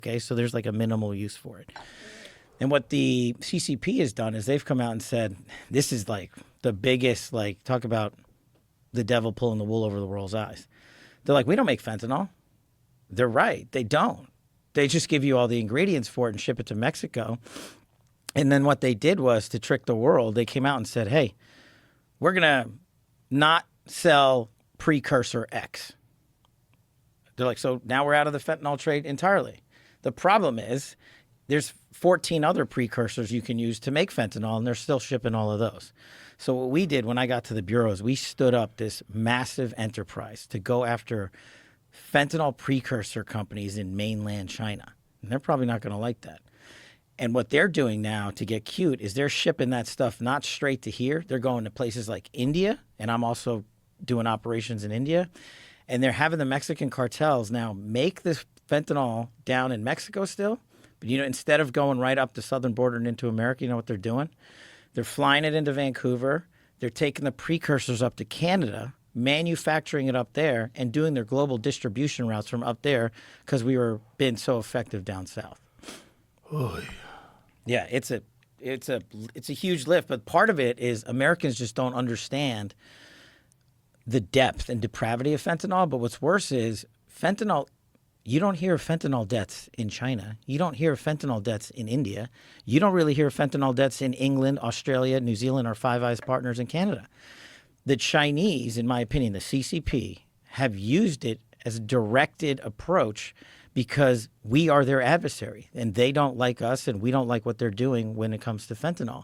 Okay, so there's like a minimal use for it. And what the CCP has done is they've come out and said, this is like the biggest, like, talk about the devil pulling the wool over the world's eyes. They're like, we don't make fentanyl. They're right. They don't. They just give you all the ingredients for it and ship it to Mexico. And then what they did was to trick the world. They came out and said, hey, we're going to not sell precursor X. They're like, so now we're out of the fentanyl trade entirely. The problem is there's 14 other precursors you can use to make fentanyl, and they're still shipping all of those. So what we did when I got to the bureau is we stood up this massive enterprise to go after fentanyl precursor companies in mainland China. And they're probably not going to like that. And what they're doing now to get cute is they're shipping that stuff not straight to here. They're going to places like India, and I'm also doing operations in India. And they're having the Mexican cartels now make this fentanyl down in Mexico still. But, you know, instead of going right up the southern border and into America, you know what they're doing? They're flying it into Vancouver. They're taking the precursors up to Canada, manufacturing it up there, and doing their global distribution routes from up there because we were being so effective down south. Oh, yeah, it's a huge lift, but part of it is Americans just don't understand the depth and depravity of fentanyl. But what's worse is fentanyl. You don't hear of fentanyl deaths in China. You don't hear of fentanyl deaths in India. You don't really hear of fentanyl deaths in England, Australia, New Zealand, our Five Eyes partners in Canada. The Chinese, in my opinion, the CCP, have used it as a directed approach because we are their adversary and they don't like us and we don't like what they're doing when it comes to fentanyl.